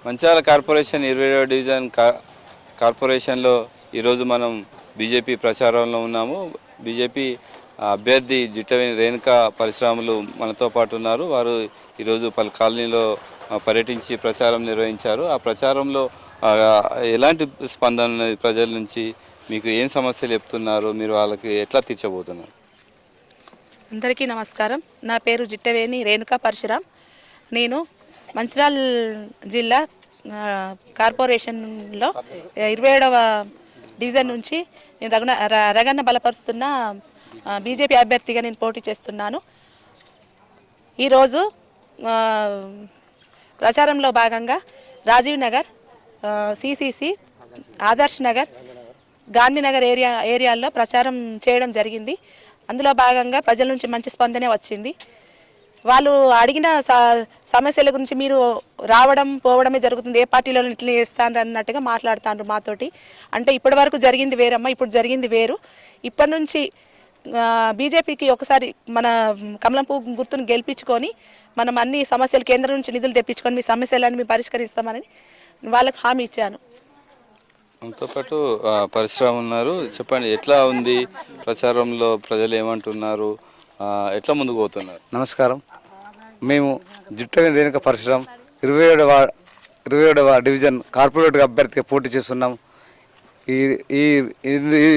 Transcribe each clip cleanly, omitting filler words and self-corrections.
Mancherial corporation 27వ division కార్పొరేషన్లో ఈరోజు మనం బీజేపీ ప్రచారంలో ఉన్నాము. బీజేపీ అభ్యర్థి జిట్టవేణి రేణుకా పరశురాములు మనతో పాటు ఉన్నారు. వారు ఈరోజు పలు కాలనీలో పర్యటించి ప్రచారం నిర్వహించారు. ఆ ప్రచారంలో ఎలాంటి స్పందన ప్రజల నుంచి, మీకు ఏం సమస్యలు చెప్తున్నారు, మీరు వాళ్ళకి ఎట్లా తీర్చబోతున్నారు? అందరికీ నమస్కారం. నా పేరు జిట్టవేణి రేణుకా పరశురాం. నేను మంచిర్యాల జిల్లా కార్పొరేషన్లో 27వ డివిజన్ నుంచి నేను రగన్న బలపరుస్తున్న బీజేపీ అభ్యర్థిగా నేను పోటీ చేస్తున్నాను. ఈరోజు ప్రచారంలో భాగంగా రాజీవ్ నగర్, సిసిసి, ఆదర్శ్ నగర్, గాంధీనగర్ ఏరియాల్లో ప్రచారం చేయడం జరిగింది. అందులో భాగంగా ప్రజల నుంచి మంచి స్పందనే వచ్చింది. వాళ్ళు అడిగిన సమస్యల గురించి మీరు రావడం పోవడమే జరుగుతుంది, ఏ పార్టీలో ఇట్లా చేస్తాను అన్నట్టుగా మాట్లాడుతాను మాతోటి. అంటే ఇప్పటి వరకు జరిగింది వేరమ్మా, ఇప్పుడు జరిగింది వేరు. ఇప్పటి నుంచి బీజేపీకి ఒకసారి మన కమలం పువ్వు గుర్తును గెలిపించుకొని మనం అన్ని సమస్యలు కేంద్రం నుంచి నిధులు తెప్పించుకొని మీ సమస్యలన్నీ మేము పరిష్కరిస్తామని వాళ్ళకి హామీ ఇచ్చాను. మనతో పాటు పరశురామ్ ఉన్నారు. చెప్పండి, ఎట్లా ఉంది ప్రచారంలో, ప్రజలు ఏమంటున్నారు, ఎట్లా ముందుకు పోతున్నారు? నమస్కారం. మేము జిట్టవేణి రేణుకా పరశురాం 27వ డివిజన్ కార్పొరేటర్ అభ్యర్థిగా పోటీ చేస్తున్నాం.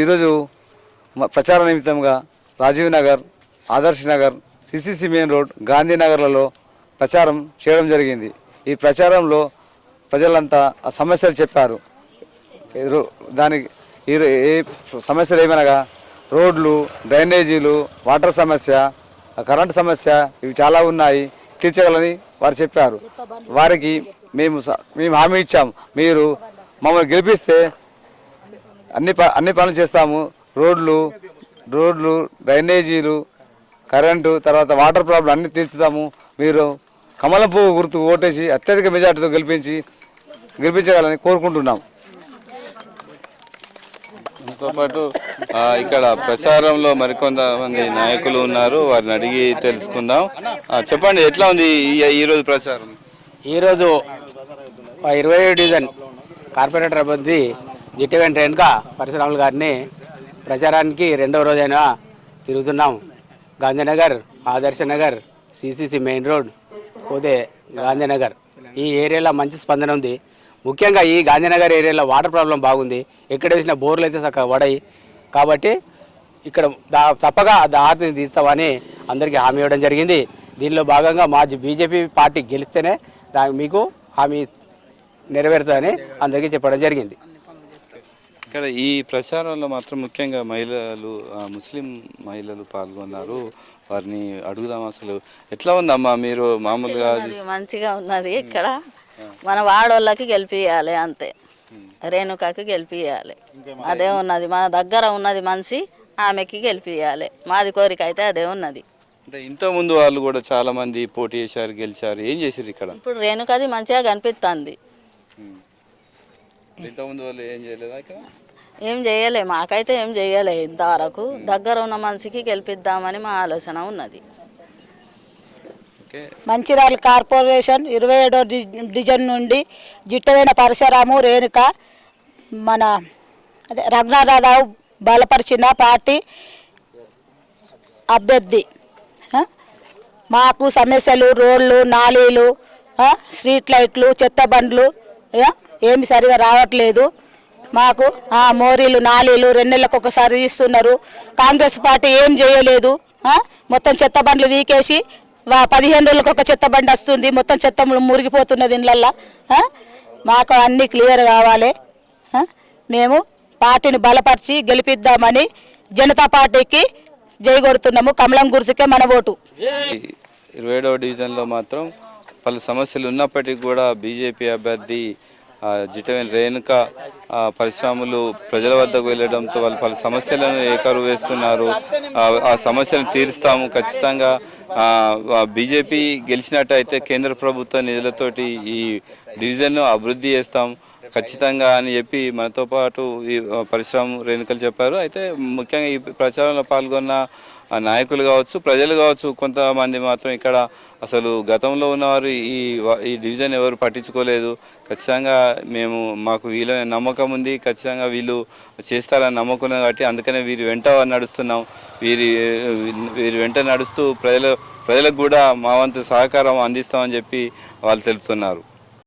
ఈరోజు ప్రచార నిమిత్తంగా Rajiv Nagar, Adarsh Nagar, CCC main road, గాంధీనగర్లలో ప్రచారం చేయడం జరిగింది. ఈ ప్రచారంలో ప్రజలంతా ఆ సమస్యలు చెప్పారు. దానికి ఏ సమస్యలు ఏమనగా రోడ్లు, డ్రైనేజీలు, వాటర్ సమస్య, కరెంటు సమస్య, ఇవి చాలా ఉన్నాయి, తీర్చగలని వారు చెప్పారు. వారికి మేము హామీ ఇచ్చాము, మీరు మమ్మల్ని గెలిపిస్తే అన్ని పనులు చేస్తాము. రోడ్లు, డ్రైనేజీలు, కరెంటు, తర్వాత వాటర్ ప్రాబ్లం అన్ని తీర్చుతాము. మీరు కమలం పువ్వు గుర్తు ఓటేసి అత్యధిక మెజార్టీతో గెలిపించగలని కోరుకుంటున్నాము. తో పాటు ఇక్కడ ప్రచారంలో మరికొంతమంది నాయకులు ఉన్నారు, వారిని అడిగి తెలుసుకుందాం. చెప్పండి, ఎట్లా ఉంది ఈరోజు ప్రచారం? ఈరోజు 27వ డివిజన్ కార్పొరేటర్ అభ్యర్థి జిట్టవేణి రేణుకా పరశురాములు గారిని ప్రచారానికి 2వ రోజైనా తిరుగుతున్నాం. గాంధీనగర్, ఆదర్శ నగర్, సిసిసి మెయిన్ రోడ్, పోతే గాంధీనగర్ ఈ ఏరియాలో మంచి స్పందన ఉంది. ముఖ్యంగా ఈ గాంధీనగర్ ఏరియాలో వాటర్ ప్రాబ్లం బాగుంది. ఎక్కడ వేసిన బోర్లు అయితే చక్కగా పడాయి. కాబట్టి ఇక్కడ తప్పగా దారిని తీస్తామని అందరికీ హామీ ఇవ్వడం జరిగింది. దీనిలో భాగంగా మా బీజేపీ పార్టీ గెలిస్తేనే మీకు హామీ నెరవేరుతుందని అందరికీ చెప్పడం జరిగింది. ఇక్కడ ఈ ప్రచారంలో మాత్రం ముఖ్యంగా ముస్లిం మహిళలు పాల్గొన్నారు. వారిని అడుగుదాం, అసలు ఎట్లా ఉందమ్మా? మీరు మామూలుగా మంచిగా ఉన్నది. ఇక్కడ మన వాడోళ్ళకి గెలిపియాలి, అంతే. రేణుకాకి గెలిపియాలి, అదే ఉన్నది. మన దగ్గర ఉన్నది మనిషి, ఆమెకి గెలిపియాలి. మాది కోరిక అయితే అదే ఉన్నది. అంటే ఇంతకుముందు వాళ్ళు కూడా చాలా మంది పోటీ చేశారు, గెలిచారు. ఏం చేశారు ఇక్కడ? ఇప్పుడు రేణుకాది మంచిగా కనిపిస్తుంది. ఇంతకుముందు వాళ్ళు ఏం చేయలేదా ఇక్కడ? ఏం చేయలే, మాకైతే ఏం చేయలే. ఇంతవరకు దగ్గర ఉన్న మనిషికి గెలిపిద్దామని మా ఆలోచన ఉన్నది. మంచిర్యాల కార్పొరేషన్ 27వ డివిజన్ నుండి జిట్టవేణి పరశురాము రేణుక మన రఘునాథరావు బలపరిచిన పార్టీ అభ్యర్థి. మాకు సమస్యలు, రోడ్లు, నాలీలు, స్ట్రీట్ లైట్లు, చెత్త బండ్లు ఏమి సరిగా రావట్లేదు. మాకు మోరీలు, నాలీలు 2 నెలలకు ఒకసారి ఇస్తున్నారు. కాంగ్రెస్ పార్టీ ఏం చేయలేదు. మొత్తం చెత్త బండ్లు వీకేసి 15 రోజులకు ఒక చెత్త బండి వస్తుంది. మొత్తం చెత్త మురిగిపోతున్నది ఇళ్ళల్లో. మాకు అన్నీ క్లియర్ కావాలి. మేము పార్టీని బలపరిచి గెలిపిద్దామని జనతా పార్టీకి జై కొడుతున్నాము. కమలం గుర్తుకే మన ఓటు. 27వ డివిజన్లో మాత్రం పలు సమస్యలు ఉన్నప్పటికీ కూడా బీజేపీ అభ్యర్థి జిట్టవేణి రేణుకా పరశురాములు ప్రజల వద్దకు వెళ్ళడంతో వాళ్ళు పలు సమస్యలను ఏకరువు వేస్తున్నారు. ఆ సమస్యలను తీరుస్తాము ఖచ్చితంగా. బీజేపీ గెలిచినట్టయితే కేంద్ర ప్రభుత్వ నిధులతోటి ఈ డివిజన్ను అభివృద్ధి చేస్తాం. ఖచ్చితంగా అని చెప్పి మనతో పాటు ఈ పరిశ్రమ రేణుకలు చెప్పారు. అయితే ముఖ్యంగా ఈ ప్రచారంలో పాల్గొన్న నాయకులు కావచ్చు, ప్రజలు కావచ్చు, కొంతమంది మాత్రం ఇక్కడ అసలు గతంలో ఉన్నవారు ఈ డివిజన్ ఎవరు పట్టించుకోలేదు. ఖచ్చితంగా మాకు వీళ్ళ నమ్మకం ఉంది, ఖచ్చితంగా వీళ్ళు చేస్తారని నమ్మకం ఉంది కాబట్టి అందుకనే వీరి వెంట నడుస్తున్నాం. వీరి వెంట నడుస్తూ ప్రజలకు కూడా మా వంతు సహకారం అందిస్తామని చెప్పి వాళ్ళు తెలుపుతున్నారు.